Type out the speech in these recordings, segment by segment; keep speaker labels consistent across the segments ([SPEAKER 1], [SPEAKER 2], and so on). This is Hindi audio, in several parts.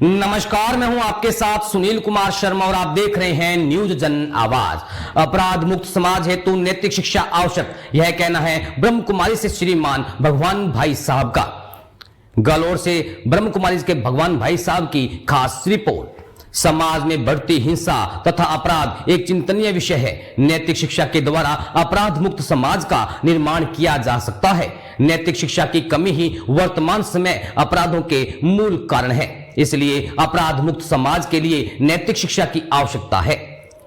[SPEAKER 1] नमस्कार, मैं हूं आपके साथ सुनील कुमार शर्मा और आप देख रहे हैं न्यूज जन आवाज। अपराध मुक्त समाज हेतु नैतिक शिक्षा आवश्यक, यह कहना है ब्रह्म कुमारी से श्रीमान भगवान भाई साहब का। गलोर से ब्रह्म कुमारी के भगवान भाई साहब की खास रिपोर्ट। समाज में बढ़ती हिंसा तथा अपराध एक चिंतनीय विषय है। नैतिक शिक्षा के द्वारा अपराध मुक्त समाज का निर्माण किया जा सकता है। नैतिक शिक्षा की कमी ही वर्तमान समय अपराधों के मूल कारण है। इसलिए अपराध मुक्त समाज के लिए नैतिक शिक्षा की आवश्यकता है।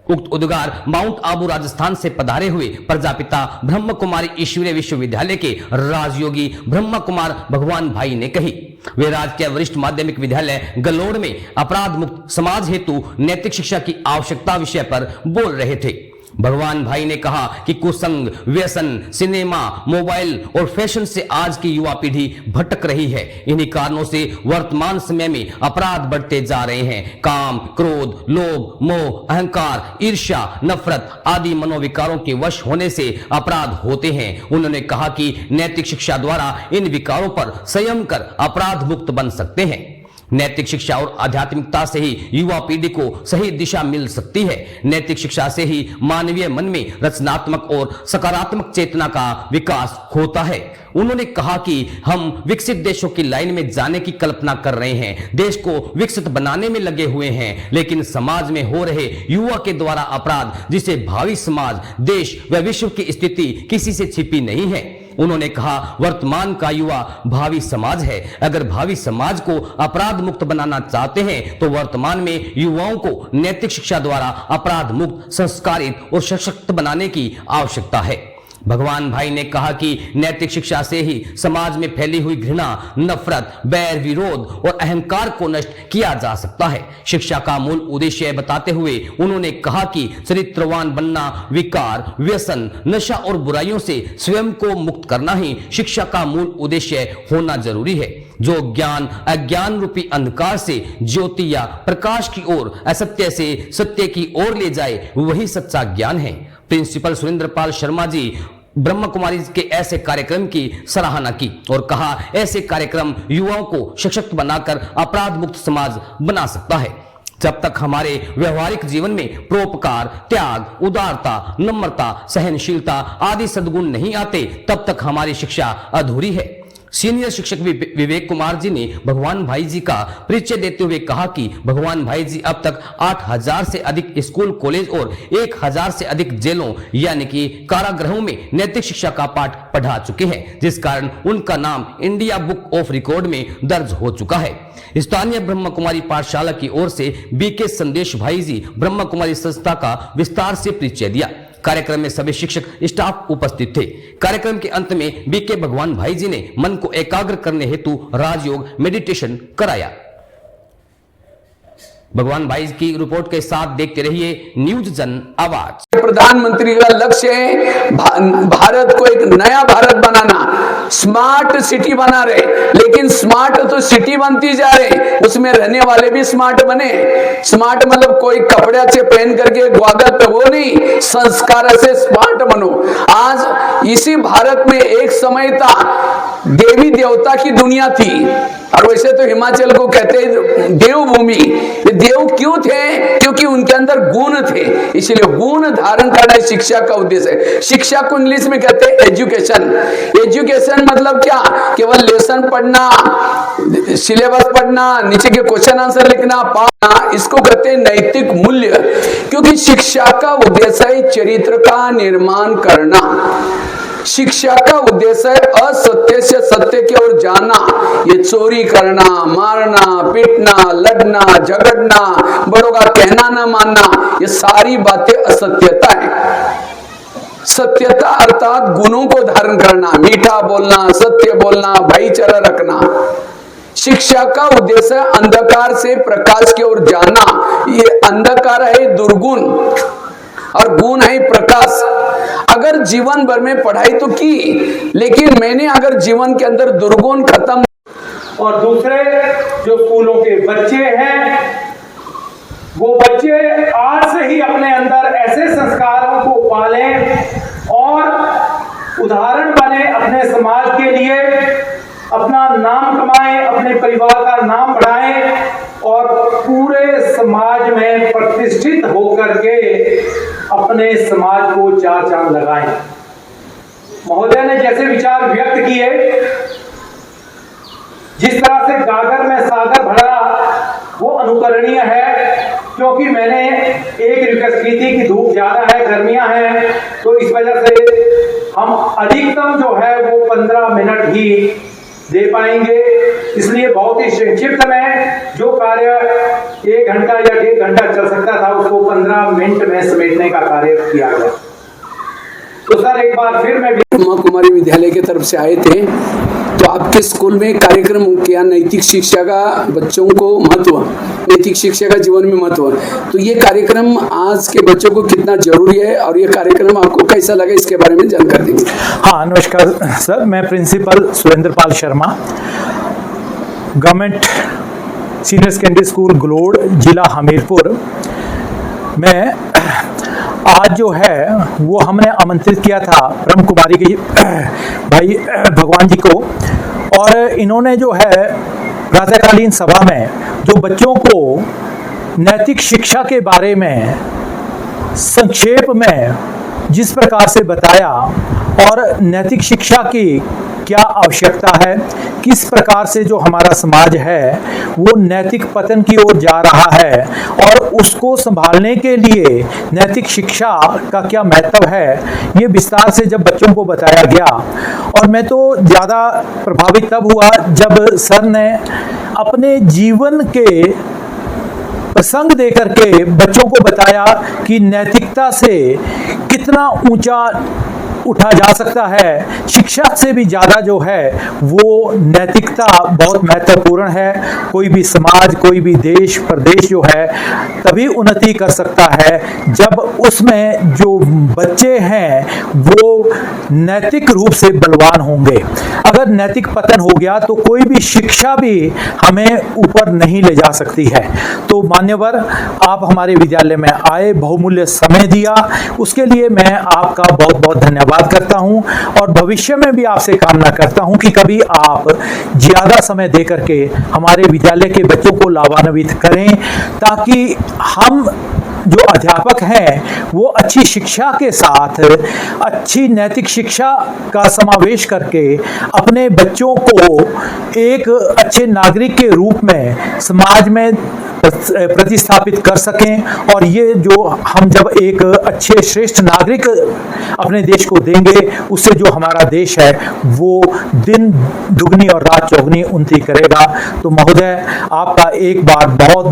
[SPEAKER 1] उक्त उद्गार माउंट आबू राजस्थान से पधारे हुए प्रजापिता ब्रह्म कुमारी ईश्वरीय विश्वविद्यालय के राजयोगी ब्रह्म कुमार भगवान भाई ने कही। वे राजकीय वरिष्ठ माध्यमिक विद्यालय गलोड़ में अपराध मुक्त समाज हेतु नैतिक शिक्षा की आवश्यकता विषय पर बोल रहे थे। भगवान भाई ने कहा कि कुसंग, व्यसन, सिनेमा, मोबाइल और फैशन से आज की युवा पीढ़ी भटक रही है। इन्हीं कारणों से वर्तमान समय में अपराध बढ़ते जा रहे हैं। काम, क्रोध, लोभ, मोह, अहंकार, ईर्ष्या, नफरत आदि मनोविकारों के वश होने से अपराध होते हैं। उन्होंने कहा कि नैतिक शिक्षा द्वारा इन विकारों पर संयम कर अपराध मुक्त बन सकते हैं। नैतिक शिक्षा और आध्यात्मिकता से ही युवा पीढ़ी को सही दिशा मिल सकती है। नैतिक शिक्षा से ही मानवीय मन में रचनात्मक और सकारात्मक चेतना का विकास होता है। उन्होंने कहा कि हम विकसित देशों की लाइन में जाने की कल्पना कर रहे हैं, देश को विकसित बनाने में लगे हुए हैं, लेकिन समाज में हो रहे युवा के द्वारा अपराध, जिसे भावी समाज, देश व विश्व की स्थिति किसी से छिपी नहीं है। उन्होंने कहा, वर्तमान का युवा भावी समाज है। अगर भावी समाज को अपराध मुक्त बनाना चाहते हैं तो वर्तमान में युवाओं को नैतिक शिक्षा द्वारा अपराध मुक्त, संस्कारित और सशक्त बनाने की आवश्यकता है। भगवान भाई ने कहा कि नैतिक शिक्षा से ही समाज में फैली हुई घृणा, नफरत, बैर, विरोध और अहंकार को नष्ट किया जा सकता है। शिक्षा का मूल उद्देश्य बताते हुए उन्होंने कहा कि चरित्रवान बनना, विकार, व्यसन, नशा और बुराइयों से स्वयं को मुक्त करना ही शिक्षा का मूल उद्देश्य होना जरूरी है। जो ज्ञान अज्ञान रूपी अंधकार से ज्योति या प्रकाश की ओर, असत्य से सत्य की ओर ले जाए, वही सच्चा ज्ञान है। प्रिंसिपल सुरेंद्र पाल शर्मा जी ब्रह्म कुमारी के ऐसे कार्यक्रम की सराहना की और कहा, ऐसे कार्यक्रम युवाओं को सशक्त बनाकर अपराध मुक्त समाज बना सकता है। जब तक हमारे व्यवहारिक जीवन में परोपकार, त्याग, उदारता, नम्रता, सहनशीलता आदि सद्गुण नहीं आते, तब तक हमारी शिक्षा अधूरी है। सीनियर शिक्षक विवेक कुमार जी ने भगवान भाई जी का परिचय देते हुए कहा कि भगवान भाई जी अब तक 8000 से अधिक स्कूल, कॉलेज और 1000 से अधिक जेलों यानी कि कारागृहों में नैतिक शिक्षा का पाठ पढ़ा चुके हैं, जिस कारण उनका नाम इंडिया बुक ऑफ रिकॉर्ड में दर्ज हो चुका है। स्थानीय ब्रह्म कुमारी पाठशाला की ओर से बीके संदेश भाई जी ब्रह्म कुमारी संस्था का विस्तार से परिचय दिया। कार्यक्रम में सभी शिक्षक, स्टाफ उपस्थित थे। कार्यक्रम के अंत में बीके भगवान भाई जी ने मन को एकाग्र करने हेतु राजयोग मेडिटेशन कराया। भगवान भाई की रिपोर्ट के साथ देखते रहिए न्यूज जन आवाज।
[SPEAKER 2] प्रधानमंत्री का लक्ष्य है भारत को एक नया भारत बनाना, स्मार्ट सिटी बना रहे, लेकिन स्मार्ट तो सिटी बनती जा रहे, उसमें रहने वाले भी स्मार्ट बने। स्मार्ट मतलब कोई कपड़े अच्छे पहन करके ग्वागल पे वो नहीं, संस्कार से स्मार्ट बनो। आज इसी भारत में एक समय था देवी देवता की दुनिया थी, और वैसे तो हिमाचल को कहते हैं देवभूमि। देव क्यों थे? क्योंकि उनके अंदर गुण थे, इसलिए गुण धारण करना शिक्षा का उद्देश्य है। शिक्षा को इंग्लिश में कहते हैं एजुकेशन। एजुकेशन मतलब क्या? केवल लेसन पढ़ना, सिलेबस पढ़ना, नीचे के क्वेश्चन आंसर लिखना, पढ़ना, इसको कहते हैं नैतिक मूल्य। क्योंकि शिक्षा का उद्देश्य है चरित्र का निर्माण करना। शिक्षा का उद्देश्य है असत्य से सत्य की ओर जाना। ये चोरी करना, मारना, पीटना, लड़ना, झगड़ना, बड़ों का कहना ना मानना, ये सारी बातें असत्यता है। सत्यता अर्थात गुणों को धारण करना, मीठा बोलना, सत्य बोलना, भाईचारा रखना। शिक्षा का उद्देश्य है अंधकार से प्रकाश की ओर जाना। ये अंधकार है दुर्गुण और गुण है प्रकाश। अगर जीवन भर में पढ़ाई तो की, लेकिन मैंने अगर जीवन के अंदर दुर्गुण खत्म,
[SPEAKER 3] और दूसरे जो स्कूलों के बच्चे हैं, वो बच्चे आज से ही अपने अंदर ऐसे संस्कारों को पालें और उदाहरण बने अपने समाज के लिए, अपना नाम कमाएं, अपने परिवार का नाम बढ़ाएं और पूरे समाज में प्रतिष्ठित होकर के अपने समाज को चार चांद लगाएं। महोदय ने जैसे विचार व्यक्त किए, जिस तरह से गागर में सागर भरा, वो अनुकरणीय है। क्योंकि मैंने एक रिक्वेस्ट की थी कि धूप ज्यादा है, गर्मियां हैं, तो इस वजह से हम अधिकतम जो है वो 15 मिनट ही दे पाएंगे। इसलिए बहुत ही संक्षिप्त में जो कार्य 1 घंटा या 1.5 घंटा चल सकता था, उसको 15 मिनट में समेटने का कार्य किया गया। तो सर एक बार फिर मैं
[SPEAKER 2] ब्रह्मा कुमारी विद्यालय की तरफ से आए थे, तो आपके स्कूल में कार्यक्रम किया नैतिक शिक्षा का, बच्चों को महत्व, नैतिक शिक्षा का जीवन में महत्व। तो ये कार्यक्रम आज के बच्चों को कितना जरूरी है और ये कार्यक्रम आपको कैसा लगा, इसके बारे में जानकारी देंगे।
[SPEAKER 4] हाँ, नमस्कार सर, मैं principal Surendra Pal Sharma, government senior secondary school Galod, जिला हमीरपुर में आज जो है वो हमने आमंत्रित किया था ब्रह्म कुमारी के भाई भगवान जी को, और इन्होंने जो है प्रातःकालीन सभा में जो बच्चों को नैतिक शिक्षा के बारे में संक्षेप में जिस प्रकार से बताया और नैतिक शिक्षा की क्या आवश्यकता है, किस प्रकार से जो हमारा समाज है वो नैतिक पतन की ओर जा रहा है और उसको संभालने के लिए नैतिक शिक्षा का क्या महत्व है, ये विस्तार से जब बच्चों को बताया गया। और मैं तो ज़्यादा प्रभावित तब हुआ जब सर ने अपने जीवन के प्रसंग देकर के बच्चों को बताया कि नैतिकता से कितना ऊंचा उठा जा सकता है। शिक्षा से भी ज़्यादा जो है वो नैतिकता बहुत महत्वपूर्ण है। कोई भी समाज, कोई भी देश प्रदेश जो है तभी उन्नति कर सकता है जब उसमें जो बच्चे हैं वो नैतिक रूप से बलवान होंगे। अगर नैतिक पतन हो गया तो कोई भी शिक्षा भी हमें ऊपर नहीं ले जा सकती है। तो मान्यवर, आप हमारे विद्यालय में आए, बहुमूल्य समय दिया, उसके लिए मैं आपका बहुत बहुत धन्यवाद करता हूं और भविष्य में भी आपसे कामना करता हूं कि कभी आप ज्यादा समय दे करके हमारे विद्यालय के बच्चों को लाभान्वित करें, ताकि हम जो अध्यापक हैं वो अच्छी शिक्षा के साथ अच्छी नैतिक शिक्षा का समावेश करके अपने बच्चों को एक अच्छे नागरिक के रूप में समाज में प्रतिस्थापित कर सकें। और ये जो हम जब एक अच्छे श्रेष्ठ नागरिक अपने देश को देंगे, उससे जो हमारा देश है वो दिन दुगनी और रात चौगनी उन्नति करेगा। तो महोदय, आपका एक बार बहुत